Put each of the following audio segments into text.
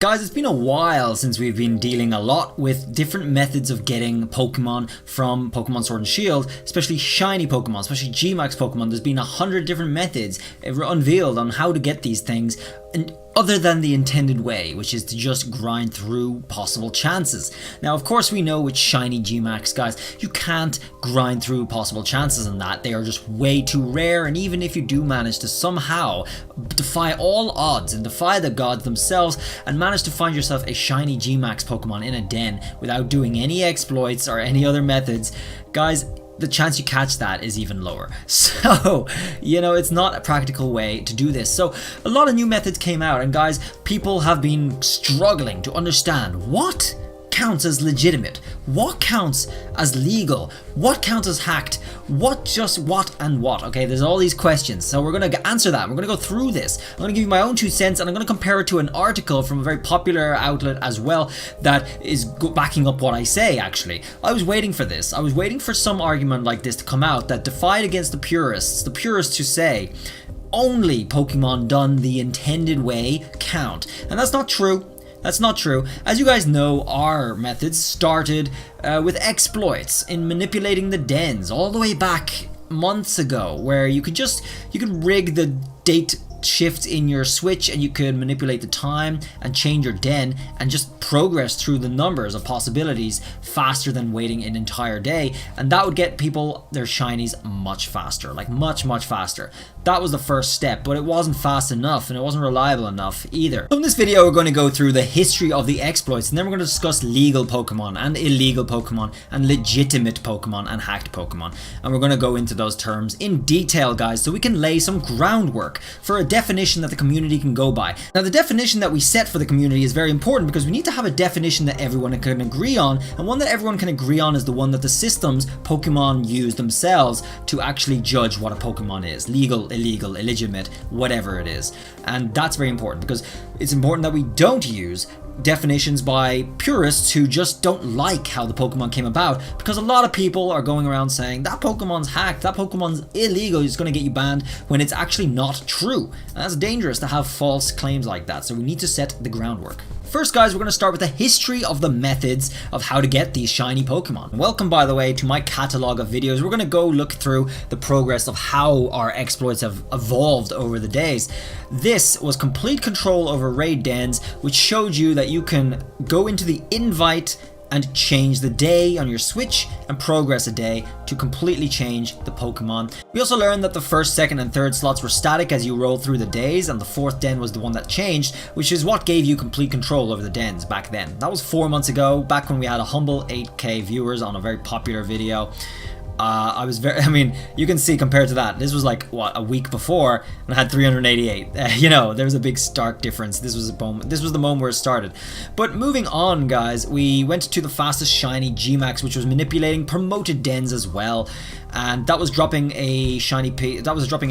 Guys, it's been a while since we've been dealing a lot with different methods of getting Pokemon from Pokemon Sword and Shield, especially shiny Pokemon, especially G-Max Pokemon. There's been 100 different methods unveiled on how to get these things, and other than the intended way, which is to just grind through possible chances. Now, of course, we know with shiny G-Max, guys, you can't grind through possible chances in that. They are just way too rare, and even if you do manage to somehow defy all odds and defy the gods themselves and manage to find yourself a shiny G-Max Pokemon in a den without doing any exploits or any other methods, guys, the chance you catch that is even lower. So, you know, it's not a practical way to do this. So a lot of new methods came out, and guys, people have been struggling to understand what counts as legitimate, what counts as legal, what counts as hacked, what, okay? There's all these questions, so we're going to answer that. We're going to go through this. I'm going to give you my own 2 cents, and I'm going to compare it to an article from a very popular outlet as well that is backing up what I say, actually. I was waiting for this. I was waiting for some argument like this to come out that defied against the purists who say only Pokemon done the intended way count, and that's not true. That's not true. As you guys know, our methods started with exploits in manipulating the dens all the way back months ago, where you could rig the date shift in your Switch, and you could manipulate the time and change your den and just progress through the numbers of possibilities faster than waiting an entire day, and that would get people their shinies much faster, like much faster. That was the first step, but it wasn't fast enough and it wasn't reliable enough either. So in this video, we're going to go through the history of the exploits, and then we're going to discuss legal Pokemon and illegal Pokemon and legitimate Pokemon and hacked Pokemon, and we're going to go into those terms in detail, guys, so we can lay some groundwork for a definition that the community can go by. Now, the definition that we set for the community is very important because we need to have a definition that everyone can agree on, and one that everyone can agree on is the one that the systems Pokemon use themselves to actually judge what a Pokemon is. Legal, illegal, illegitimate, whatever it is. And that's very important because it's important that we don't use definitions by purists who just don't like how the Pokemon came about, because a lot of people are going around saying that Pokemon's hacked, that Pokemon's illegal, it's going to get you banned, when it's actually not true. And that's dangerous to have false claims like that, so we need to set the groundwork. First, guys, we're going to start with the history of the methods of how to get these shiny Pokemon. Welcome, by the way, to my catalog of videos. We're going to go look through the progress of how our exploits have evolved over the days. This was complete control over raid dens, which showed you that you can go into the invite and change the day on your Switch and progress a day to completely change the Pokemon. We also learned that the first, second, and third slots were static as you rolled through the days, and the fourth den was the one that changed, which is what gave you complete control over the dens back then. That was 4 months ago, back when we had a humble 8K viewers on a very popular video. You can see compared to that, this was like, what, a week before, and I had 388. You know, there was a big stark difference. This was the moment where it started. But moving on, guys, we went to the fastest shiny G-Max, which was manipulating promoted dens as well. And that was dropping a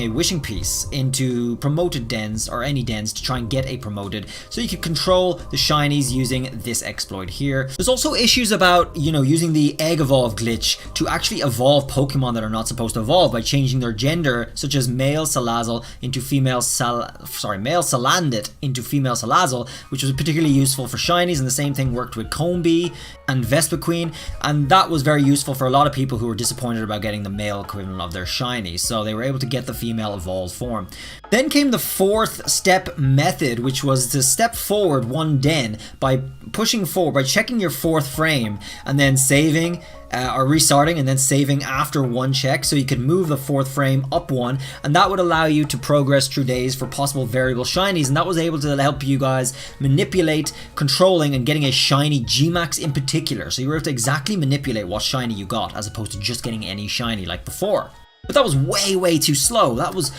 wishing piece into promoted dens, or any dens, to try and get a promoted, so you could control the shinies using this exploit here. There's also issues about, you know, using the egg evolve glitch to actually evolve Pokemon that are not supposed to evolve by changing their gender, such as male Salazzle into male Salandit into female Salazzle, which was particularly useful for shinies, and the same thing worked with Combee and Vespiquen, and that was very useful for a lot of people who were disappointed about getting the male equivalent of their shiny, so they were able to get the female evolved form. Then came the fourth step method, which was to step forward one den by pushing forward, by checking your fourth frame and then saving or restarting and then saving after one check, so you could move the fourth frame up one, and that would allow you to progress through days for possible variable shinies, and that was able to help you guys manipulate controlling and getting a shiny G-Max in particular, so you were able to exactly manipulate what shiny you got as opposed to just getting any shiny like before. But that was way too slow. That was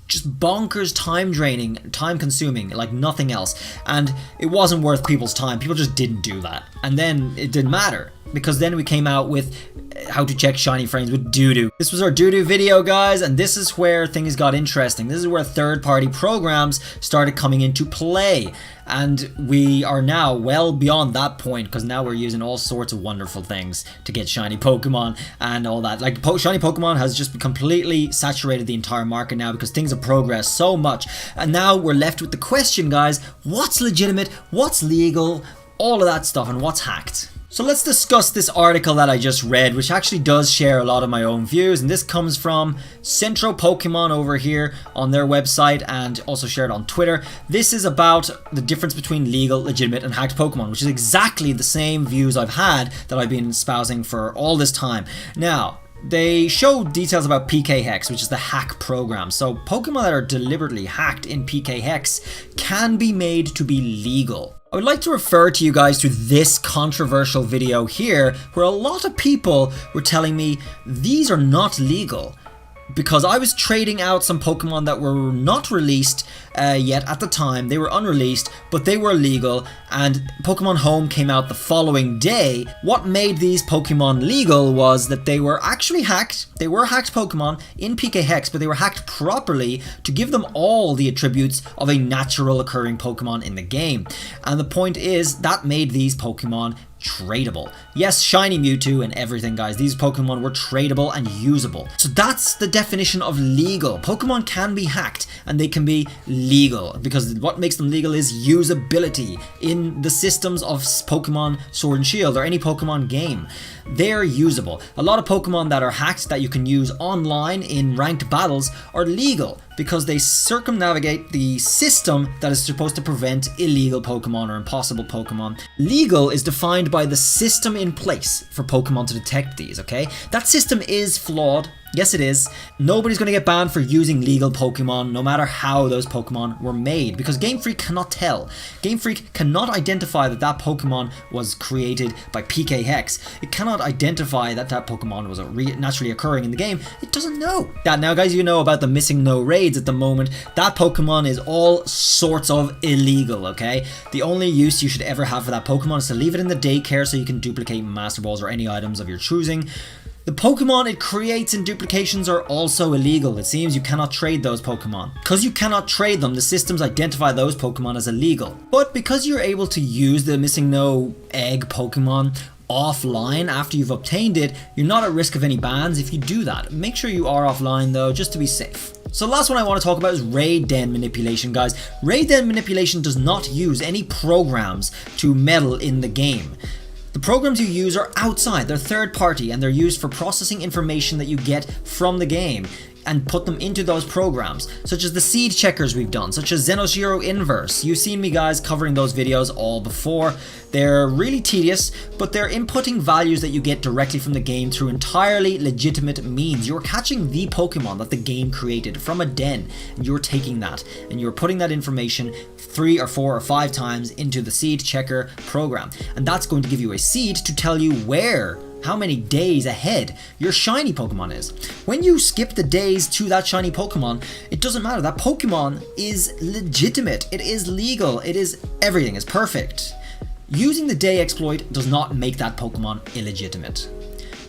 just bonkers, time draining, time consuming, like nothing else, and it wasn't worth people's time. People just didn't do that, and then it didn't matter. because then we came out with how to check shiny frames with doo-doo. This was our doo-doo video, guys, and this is where things got interesting. This is where third-party programs started coming into play, and we are now well beyond that point, because now we're using all sorts of wonderful things to get shiny Pokemon and all that. Like, shiny Pokemon has just completely saturated the entire market now because things have progressed so much, and now we're left with the question, guys, what's legitimate, what's legal, all of that stuff, and what's hacked? So let's discuss this article that I just read, which actually does share a lot of my own views, and this comes from Centro Pokemon over here on their website and also shared on Twitter. This is about the difference between legal, legitimate, and hacked Pokemon, which is exactly the same views I've had that I've been espousing for all this time. Now, they show details about PK Hex, which is the hack program. So Pokemon that are deliberately hacked in PK Hex can be made to be legal. I would like to refer to you guys to this controversial video here, where a lot of people were telling me these are not legal, because I was trading out some Pokemon that were not released yet at the time. They were unreleased, but they were legal, and Pokemon Home came out the following day. What made these Pokemon legal was that they were actually hacked. They were hacked Pokemon in PK Hex, but they were hacked properly to give them all the attributes of a natural occurring Pokemon in the game. And the point is, that made these Pokemon tradable. Yes, shiny Mewtwo and everything, guys. These Pokemon were tradable and usable. So that's the definition of legal. Pokemon can be hacked and they can be legal, because what makes them legal is usability in the systems of Pokemon Sword and Shield or any Pokemon game. They're usable. A lot of Pokemon that are hacked that you can use online in ranked battles are legal because they circumnavigate the system that is supposed to prevent illegal Pokemon or impossible Pokemon. Legal is defined by the system in place for Pokemon to detect these, okay? That system is flawed. Yes, it is. Nobody's going to get banned for using legal Pokemon, no matter how those Pokemon were made, because Game Freak cannot tell. Game Freak cannot identify that that Pokemon was created by PK Hex. It cannot identify that that Pokemon was naturally occurring in the game. It doesn't know. Now, guys, you know about the missing no raids at the moment. That Pokemon is all sorts of illegal, okay? The only use you should ever have for that Pokemon is to leave it in the daycare so you can duplicate Master Balls or any items of your choosing. The Pokemon it creates in duplications are also illegal. It seems you cannot trade those Pokemon. Because you cannot trade them, the systems identify those Pokemon as illegal. But because you're able to use the missing no egg Pokemon offline after you've obtained it, you're not at risk of any bans if you do that. Make sure you are offline though, just to be safe. So the last one I want to talk about is raid den manipulation, guys. Raid den manipulation does not use any programs to meddle in the game. The programs you use are outside, they're third party, and they're used for processing information that you get from the game and put them into those programs, such as the seed checkers we've done, such as Xenoshiro Inverse. You've seen me guys covering those videos all before. They're really tedious, but they're inputting values that you get directly from the game through entirely legitimate means. You're catching the Pokemon that the game created from a den, and you're taking that, and you're putting that information 3 or 4 or 5 times into the seed checker program. And that's going to give you a seed to tell you how many days ahead your shiny Pokemon is. When you skip the days to that shiny Pokemon, it doesn't matter. That Pokemon is legitimate. It is legal. It is everything. It's perfect. Using the day exploit does not make that Pokemon illegitimate.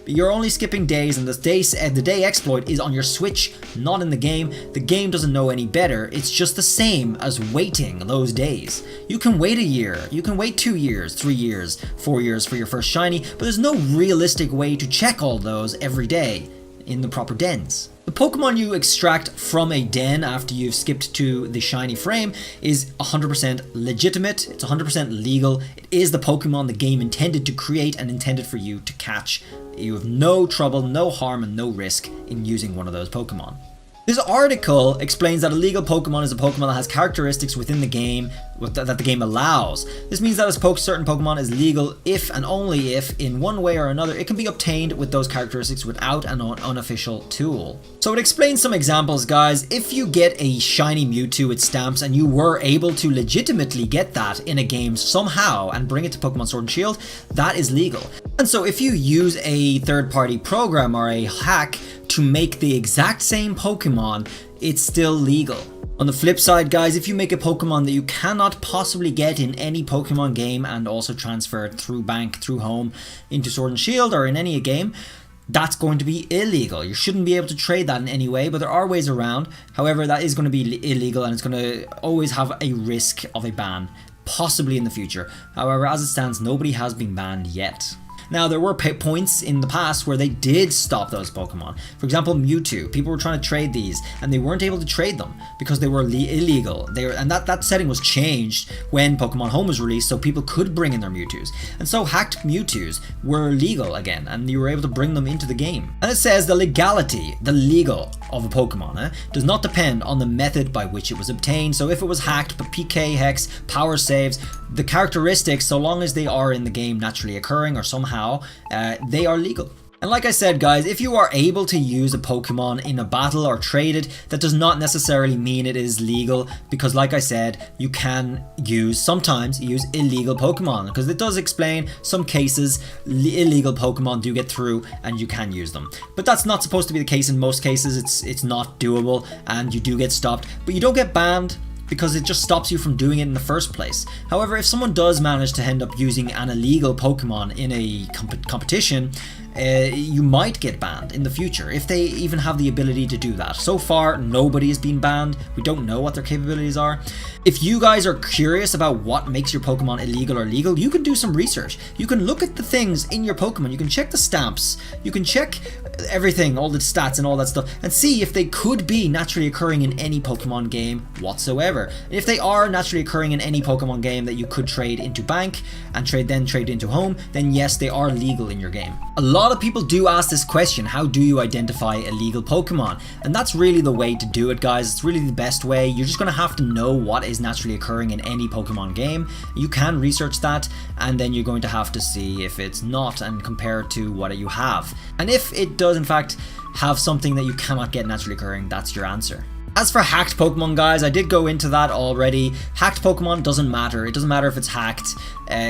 You're only skipping days, and the day exploit is on your Switch, not in the game. The game doesn't know any better. It's just the same as waiting those days. You can wait a year, you can wait 2 years, 3 years, 4 years for your first shiny, but there's no realistic way to check all those every day in the proper dens. The Pokemon you extract from a den after you've skipped to the shiny frame is 100% legitimate, it's 100% legal. It is the Pokemon the game intended to create and intended for you to catch. You have no trouble, no harm, and no risk in using one of those Pokemon. This article explains that a legal Pokemon is a Pokemon that has characteristics within the game that the game allows. This means that a certain Pokemon is legal if and only if, in one way or another, it can be obtained with those characteristics without an unofficial tool. So it explains some examples, guys. If you get a shiny Mewtwo with stamps and you were able to legitimately get that in a game somehow and bring it to Pokemon Sword and Shield, that is legal. And so if you use a third-party program or a hack to make the exact same Pokemon, it's still legal. On the flip side, guys, if you make a Pokemon that you cannot possibly get in any Pokemon game and also transfer it through bank, through home, into Sword and Shield or in any game, that's going to be illegal. You shouldn't be able to trade that in any way, but there are ways around. However, that is going to be illegal and it's going to always have a risk of a ban, possibly in the future. However, as it stands, nobody has been banned yet. Now, there were points in the past where they did stop those Pokemon. For example, Mewtwo. People were trying to trade these, and they weren't able to trade them because they were illegal. And that setting was changed when Pokemon Home was released, so people could bring in their Mewtwo's. And so hacked Mewtwo's were legal again, and you were able to bring them into the game. And it says the legality, the legal of a Pokemon, does not depend on the method by which it was obtained. So if it was hacked, but PK, Hex, power saves, the characteristics, so long as they are in the game naturally occurring or somehow, they are legal. And like I said, guys, if you are able to use a Pokemon in a battle or trade it, that does not necessarily mean it is legal, because like I said, you can sometimes use illegal Pokemon, because it does explain some cases illegal Pokemon do get through and you can use them. But that's not supposed to be the case in most cases. It's not doable and you do get stopped, but you don't get banned, because it just stops you from doing it in the first place. However, if someone does manage to end up using an illegal Pokemon in a competition, you might get banned in the future, if they even have the ability to do that. So far, nobody has been banned. We don't know what their capabilities are. If you guys are curious about what makes your Pokemon illegal or legal, you can do some research. You can look at the things in your Pokemon. You can check the stamps. You can check everything, all the stats and all that stuff, and see if they could be naturally occurring in any Pokemon game whatsoever. If they are naturally occurring in any Pokemon game that you could trade into bank and trade into home, then yes, they are legal in your game. A lot of people do ask this question: how do you identify illegal Pokemon? And that's really the way to do it, guys. It's really the best way. You're just going to have to know what is naturally occurring in any Pokemon game. You can research that, and then you're going to have to see if it's not and compare it to what you have. And if it does in fact have something that you cannot get naturally occurring, that's your answer. As for hacked Pokemon, guys, I did go into that already. Hacked Pokemon doesn't matter. It doesn't matter if it's hacked,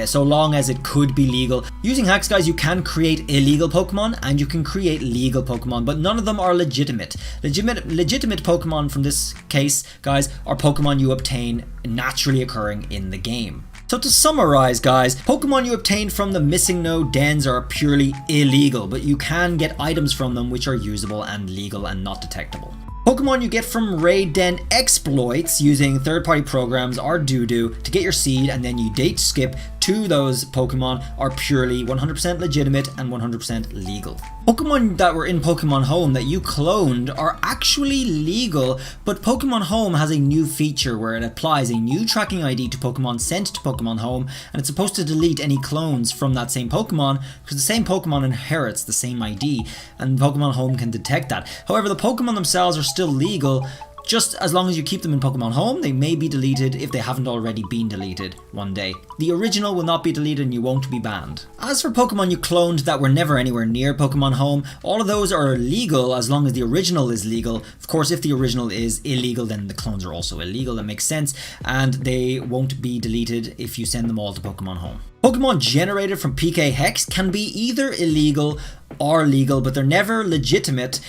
so long as it could be legal. Using hacks, guys, you can create illegal Pokemon and you can create legal Pokemon, but none of them are legitimate. Legitimate Pokemon from this case, guys, are Pokemon you obtain naturally occurring in the game. So to summarize, guys, Pokemon you obtain from the Missing Node dens are purely illegal, but you can get items from them which are usable and legal and not detectable. Pokemon you get from raid den exploits using third-party programs are doo-doo to get your seed, and then you date skip to those Pokemon are purely 100% legitimate and 100% legal. Pokemon that were in Pokemon Home that you cloned are actually legal, but Pokemon Home has a new feature where it applies a new tracking ID to Pokemon sent to Pokemon Home, and it's supposed to delete any clones from that same Pokemon, because the same Pokemon inherits the same ID, and Pokemon Home can detect that. However, the Pokemon themselves are still legal. Just as long as you keep them in Pokemon Home, they may be deleted if they haven't already been deleted one day. The original will not be deleted and you won't be banned. As for Pokemon you cloned that were never anywhere near Pokemon Home, all of those are legal as long as the original is legal. Of course, if the original is illegal, then the clones are also illegal. That makes sense, and they won't be deleted if you send them all to Pokemon Home. Pokemon generated from PK Hex can be either illegal or legal, but they're never legitimate.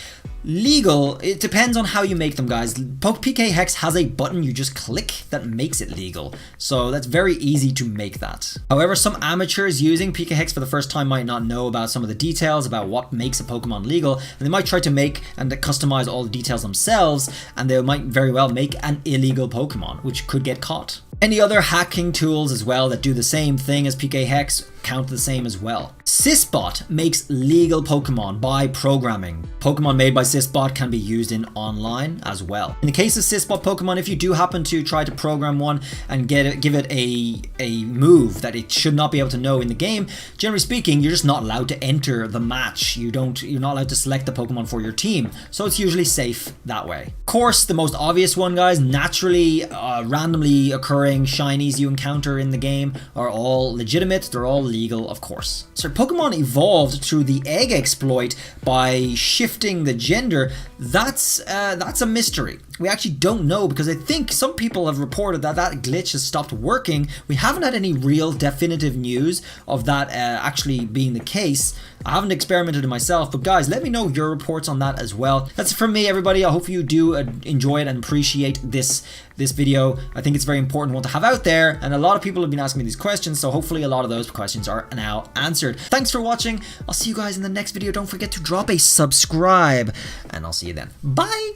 Legal, it depends on how you make them, guys. PK Hex has a button you just click that makes it legal, so that's very easy to make that. However, some amateurs using PK Hex for the first time might not know about some of the details about what makes a Pokemon legal, and they might try to make and customize all the details themselves, and they might very well make an illegal Pokemon, which could get caught. Any other hacking tools as well that do the same thing as PK Hex count the same as well. Sysbot makes legal Pokemon by programming. Pokemon made by Sysbot can be used in online as well. In the case of Sysbot Pokemon, if you do happen to try to program one and give it a move that it should not be able to know in the game, generally speaking, you're just not allowed to enter the match. You're not allowed to select the Pokemon for your team, so it's usually safe that way. Of course, the most obvious one, guys, naturally randomly occurring shinies you encounter in the game are all legitimate. They're all legal, of course. So Pokemon evolved through the egg exploit by shifting the gender. That's a mystery. We actually don't know, because I think some people have reported that that glitch has stopped working. We haven't had any real definitive news of that actually being the case. I haven't experimented it myself, but guys, let me know your reports on that as well. That's it from me, everybody. I hope you do enjoy it and appreciate this video. I think it's a very important one to have out there, and a lot of people have been asking me these questions, so hopefully a lot of those questions are now answered. Thanks for watching. I'll see you guys in the next video. Don't forget to drop a subscribe, and I'll see you then. Bye!